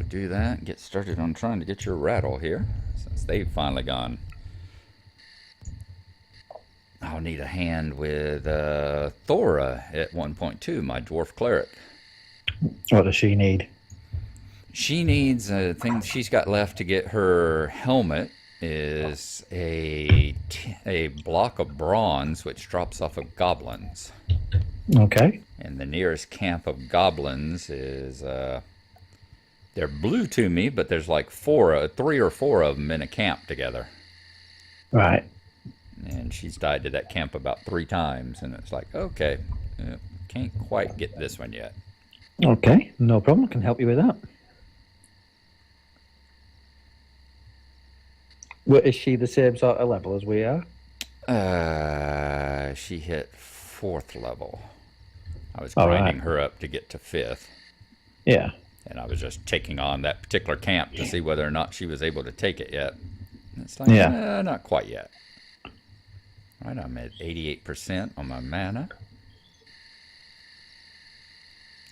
do that and get started on trying to get your rattle here, since they've finally gone. I'll need a hand with Thora at 1.2, my dwarf cleric. What does she need? She needs a thing she's got left to get her helmet is a block of bronze which drops off of goblins. Okay. And the nearest camp of goblins is they're blue to me, but there's like three or four of them in a camp together. Right. And she's died to that camp about 3 times, and it's like, okay, can't quite get this one yet. Okay, no problem. I can help you with that. Well, is she the same sort of level as we are? She hit 4th level. I was grinding her up to get to 5th. Yeah. And I was just taking on that particular camp to see whether or not she was able to take it yet. And it's like, not quite yet. All right, I'm at 88% on my mana.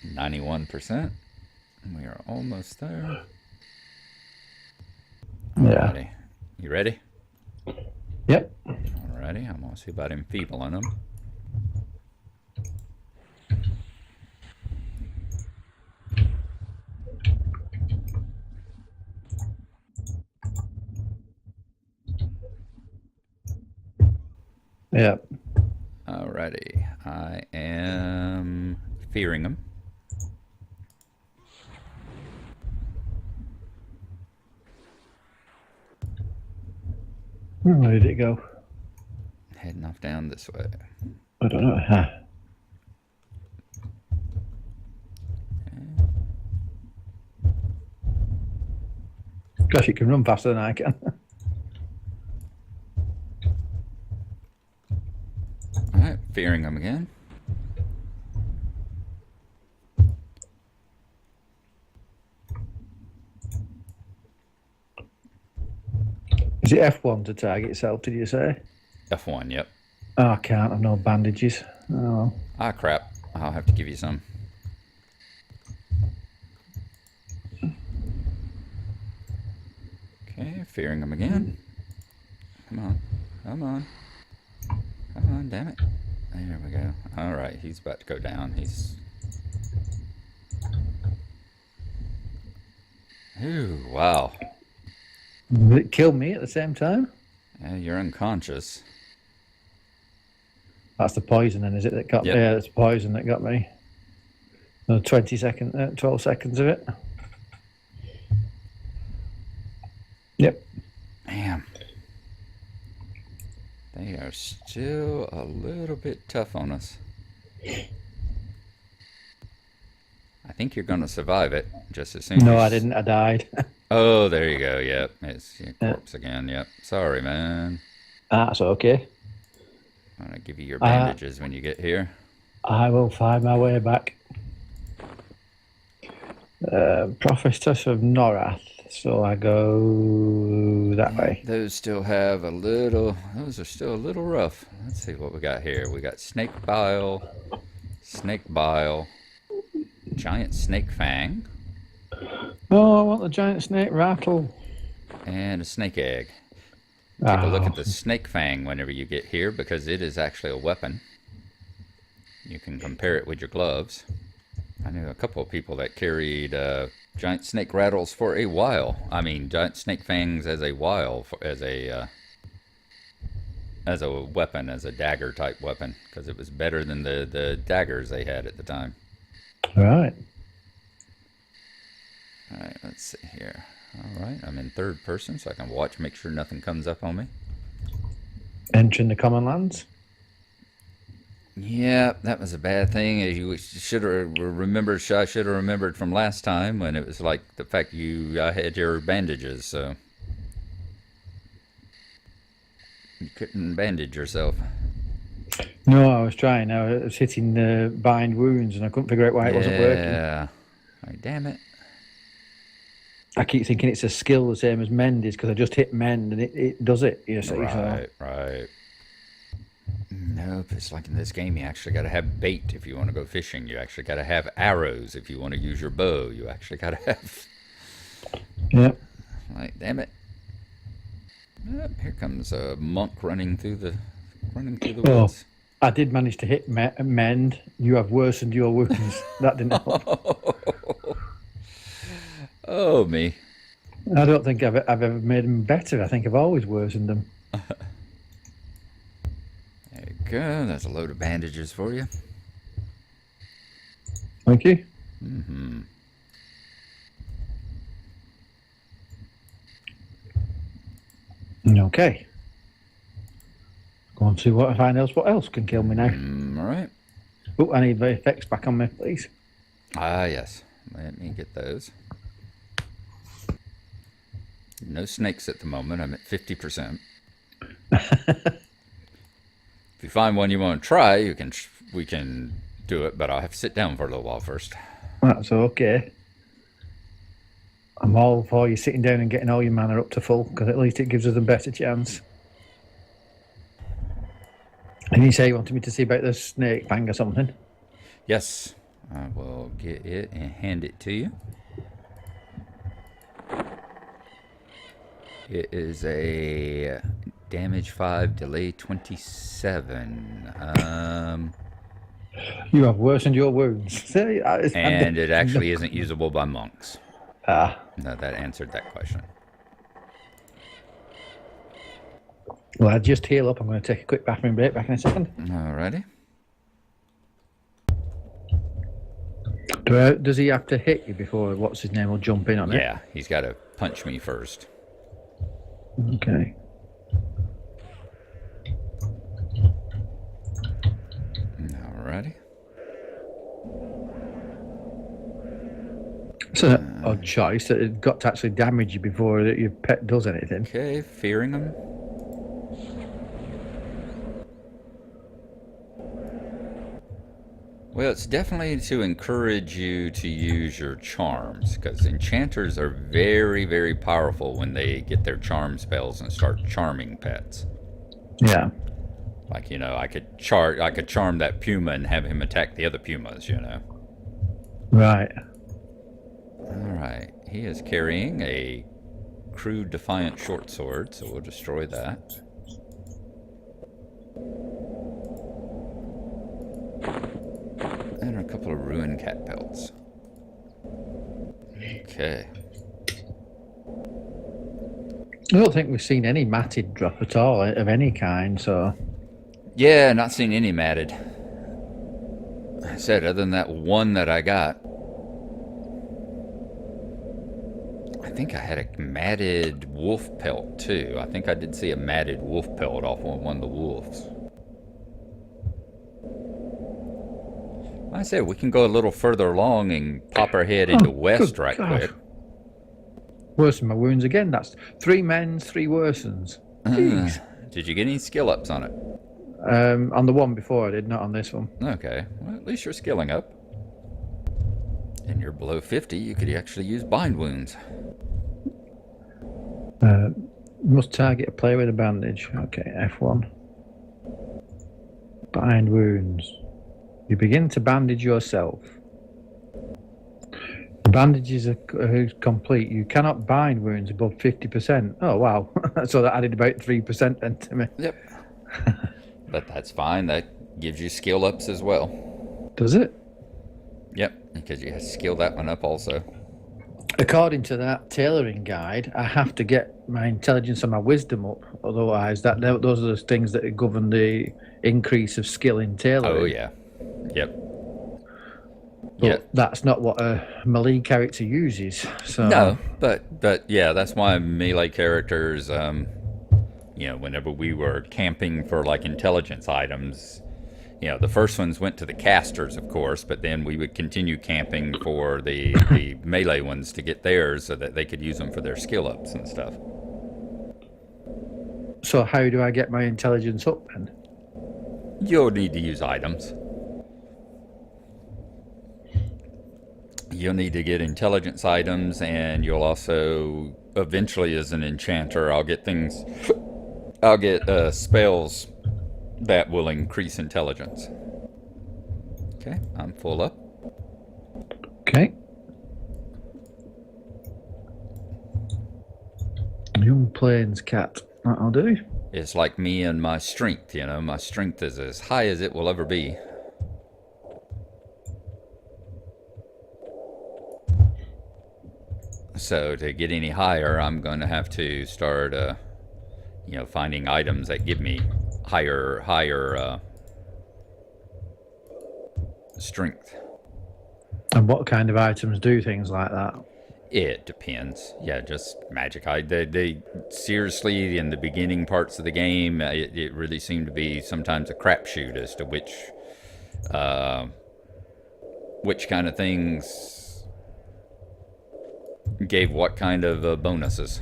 91%. We are almost there. Yeah. Alrighty. You ready? Yep. Alrighty, I'm gonna see about enfeebling them. Yep. Alrighty, I am fearing them. Where did it go? Heading off down this way. I don't know. Huh. Gosh, you can run faster than I can. Alright, fearing them again. Is it F1 to target itself, did you say? F1, yep. Oh, I can't. I've no bandages. Oh. Ah, crap. I'll have to give you some. Okay, fearing them again. Come on. Come on. Come on, damn it. There we go. Alright, he's about to go down. He's... Ooh, wow. Did it kill me at the same time? You're unconscious. That's the poison then, is it, that got me? Yeah, that's poison that got me. No, 12 seconds of it. Yep. Damn. They are still a little bit tough on us. I think you're going to survive it just as soon as... No, I didn't. I died. Oh, there you go. Yep. It's your corpse again. Yep. Sorry, man. That's okay. I'm going to give you your bandages when you get here. I will find my way back. Prophetess of Norath. So I go that way. Those still have a little... Those are still a little rough. Let's see what we got here. We got snake bile, giant snake fang. Oh, I want the giant snake rattle. And a snake egg. Take a look at the snake fang whenever you get here, because it is actually a weapon. You can compare it with your gloves. I knew a couple of people that carried giant snake rattles for a while. I mean, giant snake fangs as a while, as a weapon, as a dagger type weapon, because it was better than the daggers they had at the time. All right. All right, let's see here. All right, I'm in 3rd person, so I can watch, make sure nothing comes up on me. Entering the common lands. Yeah, that was a bad thing. You should have remembered. I should have remembered from last time when it was like the fact you had your bandages, so you couldn't bandage yourself. No, I was trying. I was hitting the bind wounds, and I couldn't figure out why it wasn't working. Yeah, like, damn it. I keep thinking it's a skill the same as mend is, because I just hit mend and it does it. You see, right, right. Nope, it's like in this game, you actually got to have bait if you want to go fishing. You actually got to have arrows if you want to use your bow. You actually got to have Yep. Like, damn it. Oh, here comes a monk running through the Oh, woods. I did manage to hit mend. You have worsened your wounds. That didn't help. Oh, me. I don't think I've ever made them better. I think I've always worsened them. There you go. There's a load of bandages for you. Thank you. Mm-hmm. Okay. Go on to find else. What else can kill me now? All right. Oh, I need the effects back on me, please. Ah, yes. Let me get those. No snakes at the moment. I'm at 50%. If you find one you want to try, we can do it, but I'll have to sit down for a little while first. That's okay. I'm all for you sitting down and getting all your mana up to full, because at least it gives us a better chance. And you say you wanted me to see about the snake fang or something? Yes. I will get it and hand it to you. It is a damage 5, delay 27. You have worsened your wounds. And it actually isn't usable by monks. Ah. No, that answered that question. Well, I just heal up. I'm going to take a quick bathroom break back in a second. Alrighty. Does he have to hit you before what's his name will jump in on it? Yeah, he's got to punch me first. Okay. Alrighty. It's an odd choice that it got to actually damage you before your pet does anything. Okay, fearing him. Well, it's definitely to encourage you to use your charms, because enchanters are very, very powerful when they get their charm spells and start charming pets. Yeah. Like, you know, I could charm that puma and have him attack the other pumas, you know. Right. Alright, he is carrying a crude defiant short sword, so we'll destroy that. And a couple of ruined cat pelts. Okay. I don't think we've seen any matted drop at all of any kind, so... Yeah, not seen any matted. I said, other than that one that I got. I think I had a matted wolf pelt, too. I think I did see a matted wolf pelt off on one of the wolves. I said, we can go a little further along and pop our head into west right quick. Worsen my wounds again. That's 3 mends, 3 worsens. Did you get any skill ups on it? On the one before I did, not on this one. Okay. Well, at least you're skilling up. And you're below 50, you could actually use bind wounds. Must target a player with a bandage. Okay, F1. Bind wounds. You begin to bandage yourself. The bandages are complete. You cannot bind wounds above 50%. Oh, wow. So that added about 3% then to me. Yep. But that's fine. That gives you skill ups as well. Does it? Yep, because you have to skill that one up also. According to that tailoring guide, I have to get my intelligence and my wisdom up. Otherwise, those are the things that govern the increase of skill in tailoring. Oh, yeah. Yep. But that's not what a melee character uses. So. No, but yeah, that's why melee characters, you know, whenever we were camping for like intelligence items, you know, the first ones went to the casters, of course, but then we would continue camping for the melee ones to get theirs so that they could use them for their skill ups and stuff. So how do I get my intelligence up then? You'll need to use items. You'll need to get intelligence items, and you'll also, eventually as an enchanter, I'll get spells that will increase intelligence. Okay, I'm full up. Okay. plains cat. That'll do. It's like me and my strength, my strength is as high as it will ever be. So to get any higher, I'm going to have to start, finding items that give me higher strength. And what kind of items do things like that? It depends. Yeah, just magic. They seriously, in the beginning parts of the game, it really seemed to be sometimes a crapshoot as to which kind of things gave what kind of bonuses.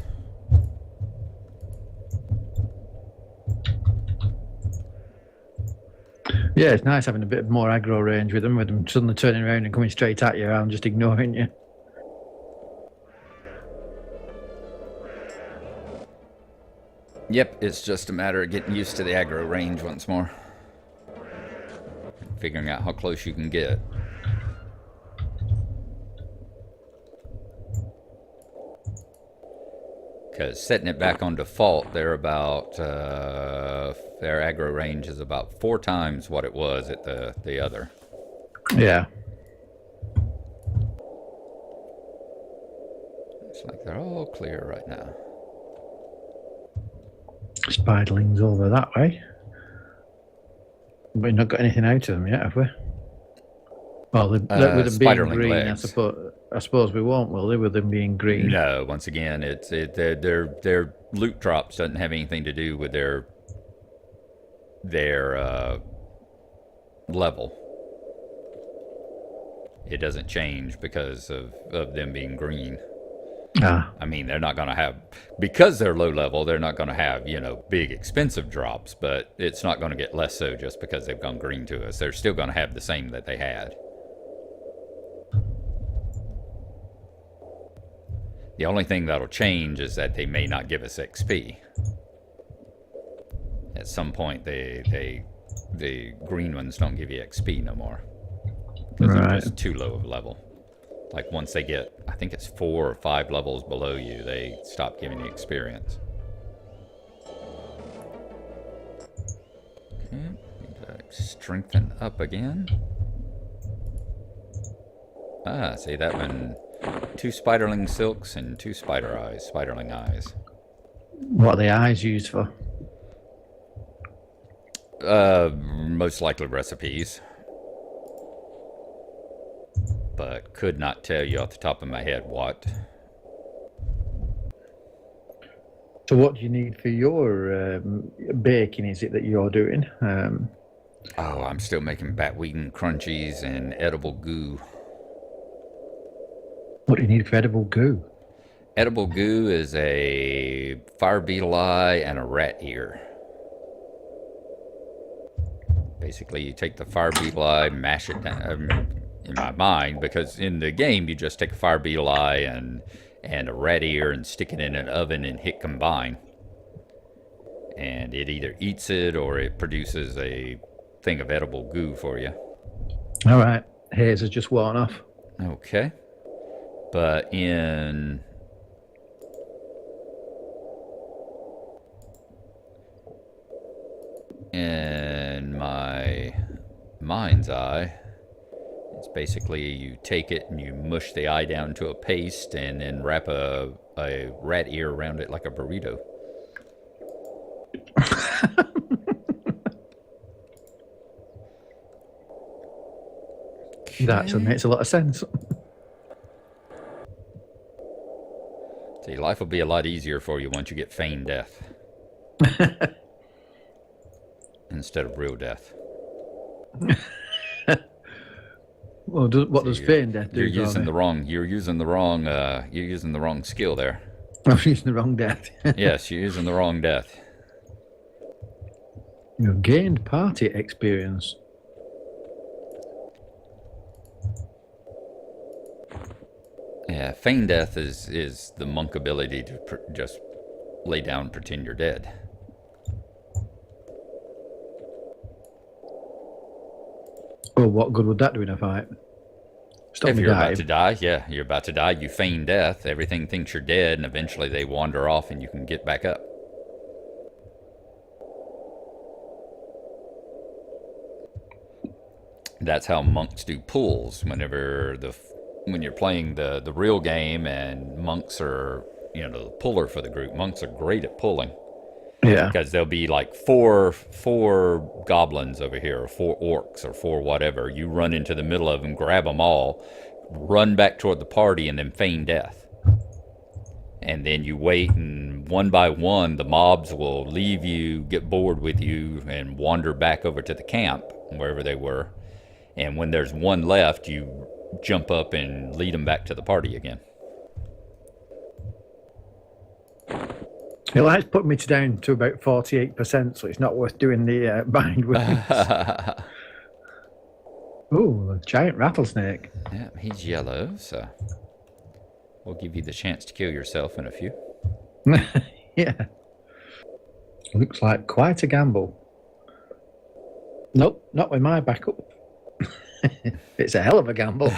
Yeah, it's nice having a bit more aggro range with them suddenly turning around and coming straight at you and just ignoring you. Yep, it's just a matter of getting used to the aggro range once more. Figuring out how close you can get. Because setting it back on default, they're about their aggro range is about 4 times what it was at the other. Yeah. It's like they're all clear right now. Spiderlings over that way. We've not got anything out of them yet, have we? Well, with them being green, legs. I suppose we won't, will they? With them being green. No, once again, their loot drops doesn't have anything to do with their level. It doesn't change because of them being green. I mean, they're not going to have, because they're low level, they're not going to have, big expensive drops, but it's not going to get less so just because they've gone green to us. They're still going to have the same that they had. The only thing that'll change is that they may not give us XP. At some point, the green ones don't give you XP no more. Because they're just too low of level. Like once they get, I think it's 4 or 5 levels below you, they stop giving you experience. Okay, need to strengthen up again. See that one. 2 spiderling silks and 2 spiderling eyes. What are the eyes used for? Most likely recipes. But could not tell you off the top of my head what. So what do you need for your baking, is it, that you're doing? I'm still making batweeden crunchies and edible goo. What do you need for edible goo? Edible goo is a fire beetle eye and a rat ear. Basically, you take the fire beetle eye, mash it down, in my mind, because in the game, you just take a fire beetle eye and a rat ear and stick it in an oven and hit combine. And it either eats it or it produces a thing of edible goo for you. All right. Haze has just worn off. Okay. But in my mind's eye, it's basically you take it and you mush the eye down to a paste and then wrap a rat ear around it like a burrito. That actually makes a lot of sense. See, life will be a lot easier for you once you get feigned death. Instead of real death. Well, what does feigned death do? You're using the wrong skill there. I'm using the wrong death. Yes, you're using the wrong death. You've gained party experience. Yeah, feign death is the monk ability to just lay down and pretend you're dead. Well, what good would that do in a fight? Stop If me you're about dive. to die, yeah, you're about to die, you feign death. Everything thinks you're dead, and eventually they wander off and you can get back up. That's how monks do pulls when you're playing the real game, and monks are, the puller for the group. Monks are great at pulling Yeah. because there'll be like four goblins over here, or four orcs, or four whatever. You run into the middle of them, grab them all, run back toward the party, and then feign death. And then you wait, and one by one, the mobs will leave you, get bored with you, and wander back over to the camp, wherever they were. And when there's one left, you jump up and lead them back to the party again. It likes put me down to about 48%, so it's not worth doing the bind with. Ooh, a giant rattlesnake. Yeah, he's yellow, so we'll give you the chance to kill yourself in a few. Yeah. Looks like quite a gamble. Nope, not with my backup. It's a hell of a gamble.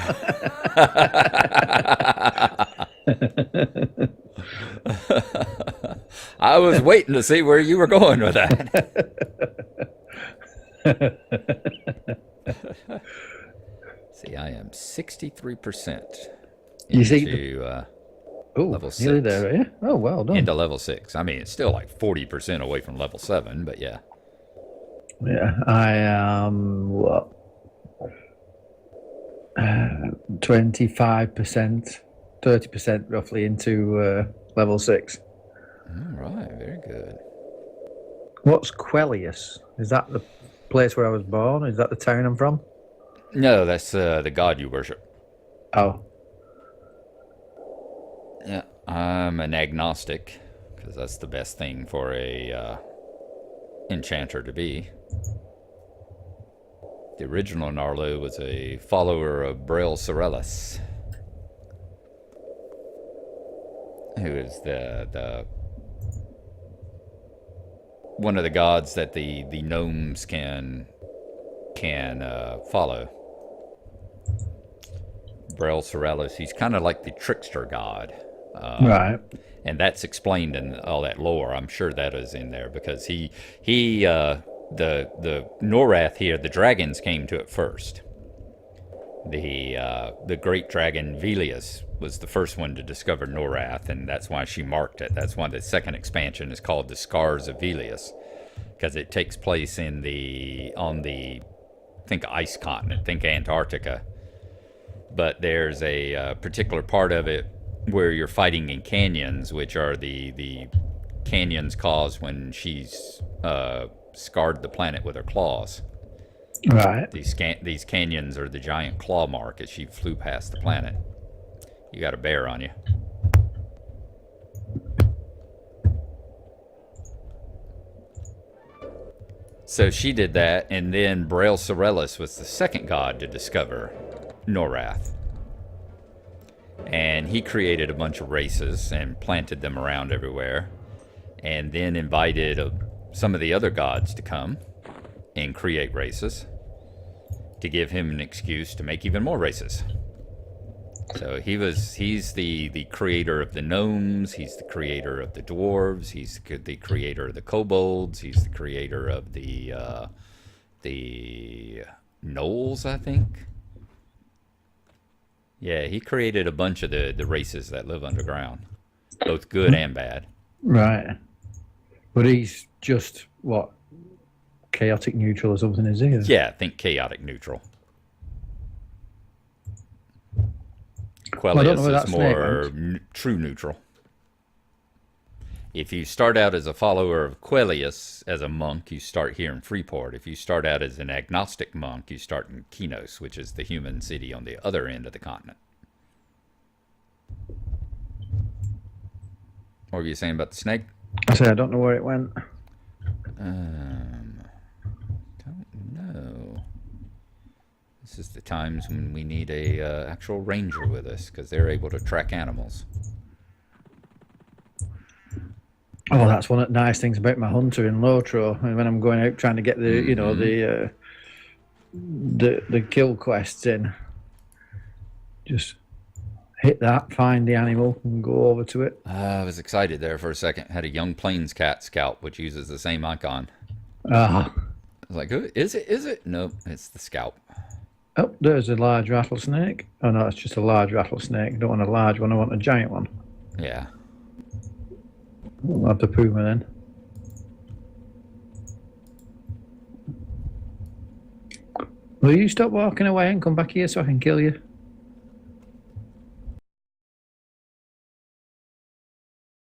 I was waiting to see where you were going with that. See, I am 63% You see into level 6. Nearly there, are you? Oh, well done. Into level 6. I mean, it's still like 40% away from level 7, but yeah. Yeah, I am, what? 25%, 30% roughly into level 6. All right, very good. What's Quellius? Is that the place where I was born? Is that the town I'm from? No, that's the god you worship. Oh. Yeah, I'm an agnostic, because that's the best thing for a enchanter to be. The original Gnarlo was a follower of Braille Sorellus, who is the one of the gods that the gnomes can follow. Braille Sorellus, he's kind of like the trickster god. Right. And that's explained in all that lore. I'm sure that is in there because the Norath here, the dragons came to it first. The great dragon Velius was the first one to discover Norath, and that's why she marked it. That's why the second expansion is called the Scars of Velius, because it takes place on the think ice continent, think Antarctica. But there's a particular part of it where you're fighting in canyons, which are the canyons caused when she's scarred the planet with her claws. Right. These canyons are the giant claw mark as she flew past the planet. You got a bear on you. So she did that, and then Braille Sorellus was the second god to discover Norath. And he created a bunch of races and planted them around everywhere, and then invited some of the other gods to come and create races to give him an excuse to make even more races. So he's the creator of the gnomes, he's the creator of the dwarves, he's the creator of the kobolds, he's the creator of the gnolls, I think. Yeah, he created a bunch of the races that live underground, both good and bad. Right. But he's just, what, chaotic neutral or something, is he? Yeah, think chaotic neutral. Quellius is more true neutral. If you start out as a follower of Quellius as a monk, you start here in Freeport. If you start out as an agnostic monk, you start in Kinos, which is the human city on the other end of the continent. What were you saying about the snake? I say I don't know where it went. Don't know. This is the times when we need a actual ranger with us, because they're able to track animals. Oh, that's one of the nice things about my hunter in Lotro. When I'm going out trying to get the kill quests in, Just hit that, find the animal, and go over to it. I was excited there for a second. Had a young plains cat scalp, which uses the same icon. Ah. I was like, "Oh, is it? Is it? Nope, it's the scalp." Oh, there's a large rattlesnake. Oh no, it's just a large rattlesnake. I don't want a large one, I want a giant one. Yeah. I'll have the puma then. Will you stop walking away and come back here so I can kill you?